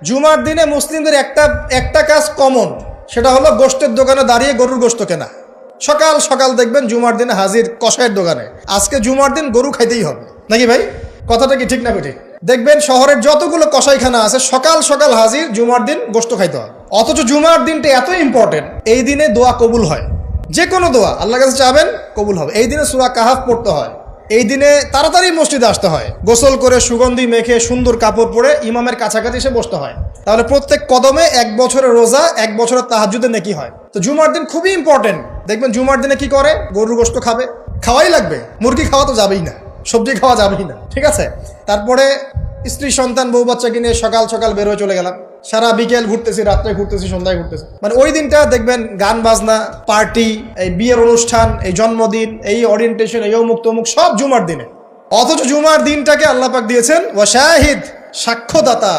জুমার দিনে মুসলিমদের একটা কাজ কমন, সেটা হলো গোশতের দোকানে দাঁড়িয়ে গরুর গোশত কেনা। সকাল সকাল দেখবেন জুমার দিনে হাজির কসাইয়ের দোকানে, আজকে জুমার দিন গরু খাইতেই হবে, নাকি ভাই? কথাটা কি ঠিক না বেঠিক? দেখবেন শহরের যতগুলো কসাইখানা আছে সকাল সকাল হাজির, জুমার দিন গোশত খাইতে হয়। অথচ জুমার দিনটা এত ইম্পর্টেন্ট, এই দিনে দোয়া কবুল হয়। যে কোনো দোয়া আল্লাহর কাছে চাবেন কবুল হবে। এই দিনে সূরা কাহাফ পড়তে হয়। এই দিনে তাড়াতাড়ি মসজিদে আসতে হয়, গোসল করে সুগন্ধি মেখে সুন্দর কাপড় পরে ইমামের কাছাকাছি এসে বসতে হয়। তাহলে প্রত্যেক কদমে 1 বছরের রোজা, 1 বছরের তাহাজ্জুদের নেকি হয়। তো জুমার দিন খুবই ইম্পর্টেন্ট। দেখবেন জুমার দিনে কি করে, গরুর গোশত খাবে, খাওয়াই লাগবে। মুরগি খাওয়া তো যাবেই না, সবজি খাওয়া যাবেই না, ঠিক আছে? তারপরে স্ত্রী সন্তান বউ বাচ্চাকে নিয়ে সকাল সকাল বের হয়ে চলে গেলাম, সারা বিকেল ঘুরতেছি, রাত্রে ঘুরতেছি, সন্ধ্যায় ঘুরতেছি। মানে ওই দিনটা দেখবেন গান বাজনা, পার্টি, এই বিয়ের অনুষ্ঠান, এই জন্মদিন, এই ওরিয়েন্টেশন, এই অমুক তমুক সব জুমার দিনে। অথচ জুমার দিনটাকে আল্লাহ পাক দিয়েছেন ওয়া শাহিদ, সাক্ষ্যদাতা।